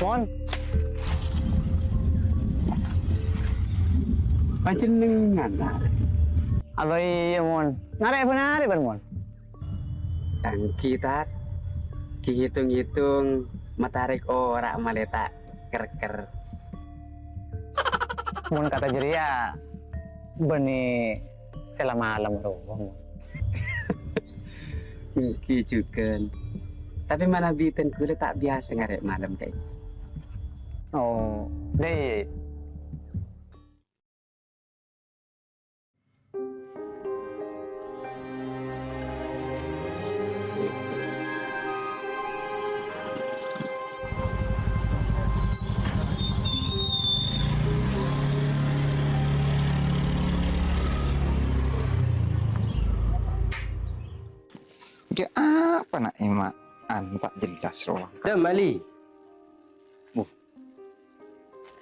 Mon. Panjenengan lah. Apa iya Mon? Ngarep benar Mon. Dan kita hitung-hitung matarik ora maleta ker-ker. Mon kata jeria beni selama malam doang. Iki juga. Tapi mana biten kule tak biasa ngarep malam deh. Oh, deh. Dia apa nak emak? Tak jelas roh. Dah Mali.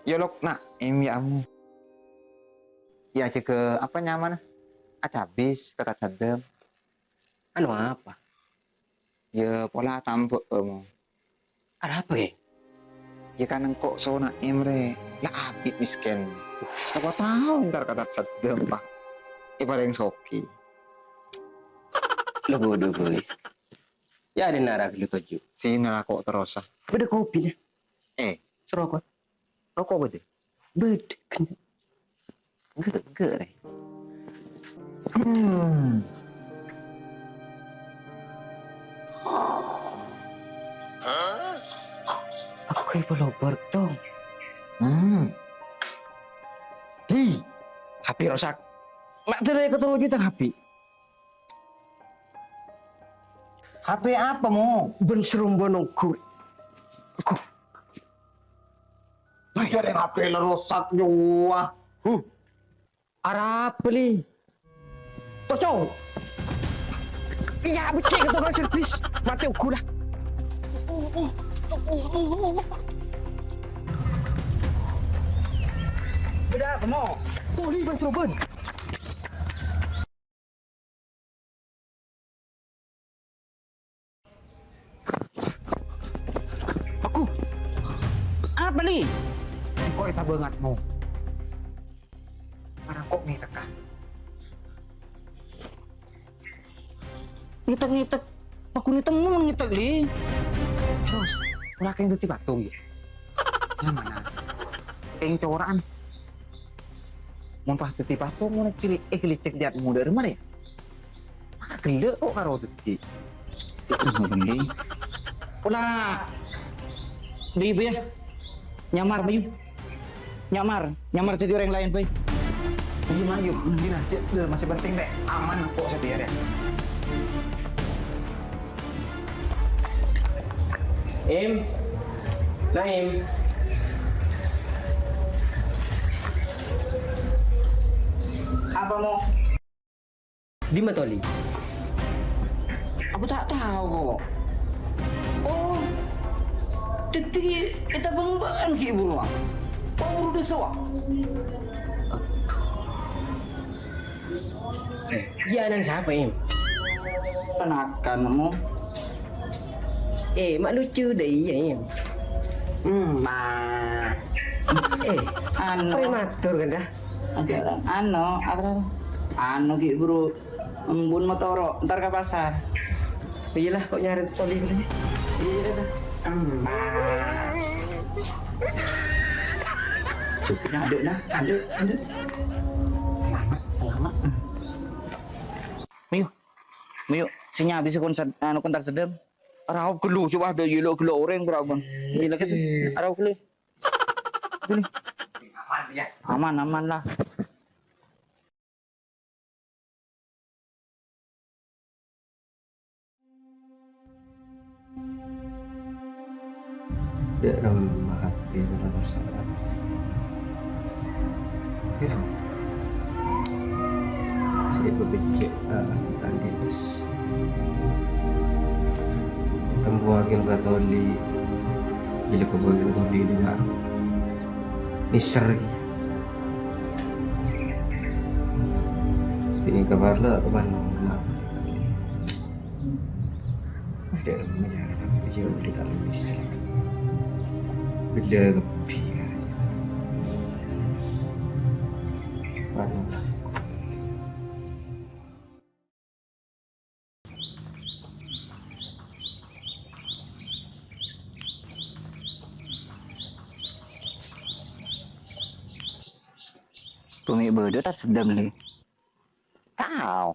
Ya lok nak amu. Ya ke apa nyaman? Acabis kata cadem. Anu apa? Ya pola tambuk kamu. Ada apa ya? Ya kan engkau so nak emre. Lah apit miskin. Siapa tahu ntar kata cadem pak. Ibarat yang soki. Lo bodoh boy. Ya ada narak lu tuju. Sini lah kok terus ah. Beda kopi dah. Serokok. Rokok bede. Beda kan. Gak deh. Aku kayak belum dong. Hi, HP rosak. Mak tadi ketemu juta HP. HP apa mo? Ben serum bonongku. Bayar HP lo rosak juga. Arab beli. Terus dong. Iya, becek ke tukang servis. Mati aku lah. Beda apa mau? Poli ben serum bon. Aku. Apa nih? Kok kita banget mo? Para kok nih tekan? Ngitek. Aku nitemu ngitek li. Terus, ulah keng tuti batung ya? Yang mana? Keng coran. Mau pas tuti batung mau cili cek lihat muda rumah ya? Maka gede kok karo tuti. Itu bendi. Ulah. Di ibu ya. Nyamar Bayu. Nyamar jadi orang lain Bayu. Gimana yuk? Gila, masih penting deh. Aman kok setia deh. Naim. Apa mau? Di Matoli. Aku tak tahu kok. Oh, jadi kita banggaan ki ibu ruang. Oh, udah sawah. Gianan siapa Im? Kenakanmu. Mak lucu deh ya Im. Anu. Prematur kan dah? Anu ki bro. Embun motoro, ntar ke pasar. Iyalah kok nyari toli gitu. Iya dah. Cukupnya aduk nah, aduk. Selamat. Miyu, sinya habis kontar sedem. Arau gelu coba ada yelo gelu orang berapa? Ini lagi arau gelu. Aman ya. Aman lah. Dalam hati dalam salah. Itu. Saya berpikir tadi tembuagin Batoli bila kebuagin Batoli dengar Nisar ini kabarlah ke Bandung ada menjadi jauh di dalam istri Bila kepi aja. Barulah. Bumi bodoh tak sedam li. Tahu.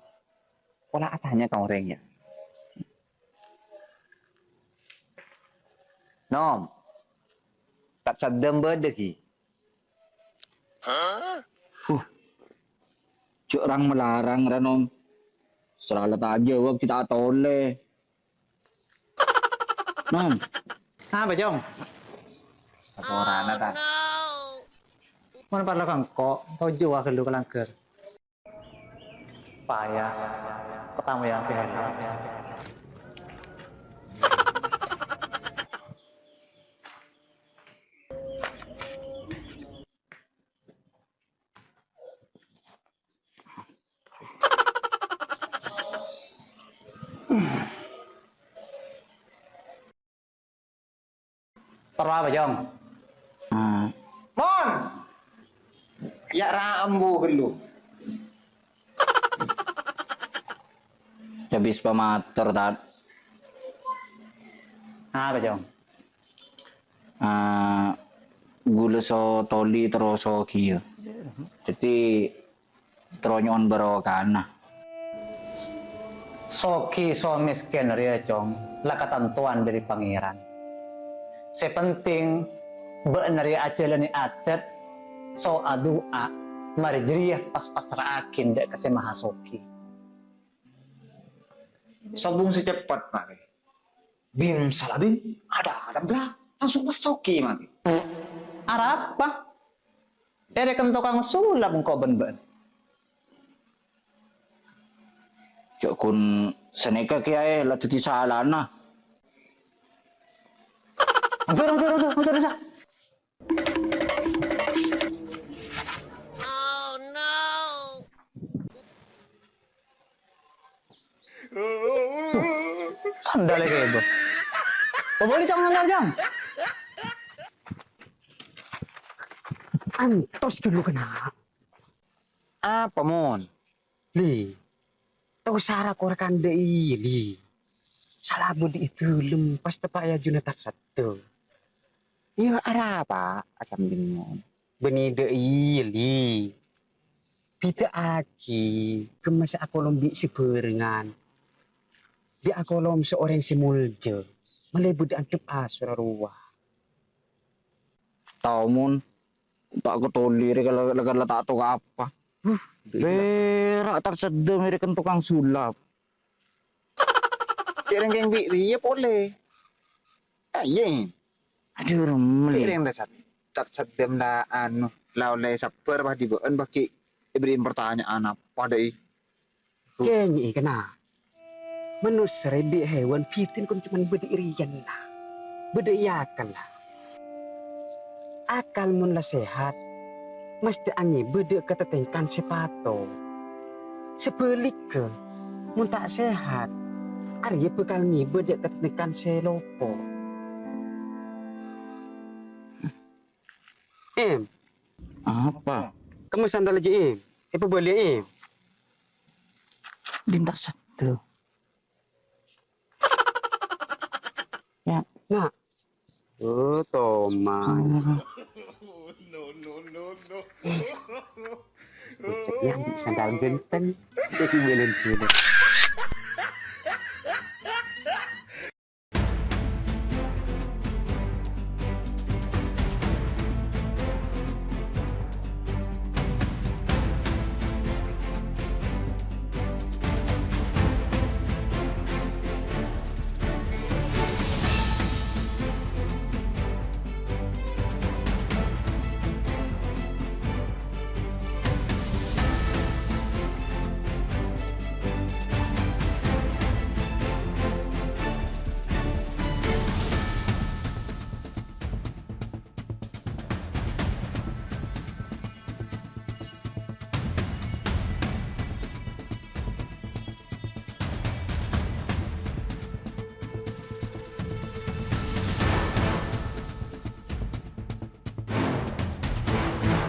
Pola atanya kau orang ya. Nom. Tak sedem berde ki. Cuk orang melarang Ranom. Seralat aja wak kita toleh. Nom. Apa jong? Satu orang ada. Mana parla kang kok? Kau jua ke lu kelangker. Payah. Ketemu yang sehat. Perlu apa jong? Mon! Ya rambu gelu. Habis pamater tat. Apa jong? Gula so toli terus so kia. Jadi teronyon barokana. Soki so miskin ria jong. Lah ketentuan dari pangeran. Sepenting bener ya ajalan adat so adua mari jeriah pas raakin dek kasih mahasoki. Sobung secepat mari. Bim salah bim ada belah langsung masoki mari. Arab apa? Ere kentokang sulap kau ben-ben. Cuk kun seneka kiai lah jadi salana. Udah. Sandal kayak itu. Oh, boleh jangan sandal jam. Antos dulu kena. Apa mon? Li. Tahu sarah korkan dei li. Salah budi itu lempas tepak ya junatak satu. Iya arah apa asam bingung. Beni dei li. Pita aki kemas aku lombi seberengan. Di aku lom seorang semulje. Melebut antep asura ruah. Tahu mun tak ketoli kalau tak tahu apa. Berak tak sedem dari tukang sulap. Kira yang dia boleh. Iya. Aduh remeli. Kira yang tak sedem lah anu. Lau lay saper bah dibaan baki diberi pertanyaan apa deh. Kayaknya kena. Manusia rebi hewan pitin kun cuma berdirian lah. Berdayakan lah. Akal mun lah sehat. Mesti anyi beda ketetengkan sepato. Sebalik ke. Mun tak sehat. Arya bekal ni beda ketetengkan selopo. Apa? Kamu sandal lagi Apa boleh Bintang satu. Ya. Nak. Oh, Toma. No. Yang sandal genteng. Jadi boleh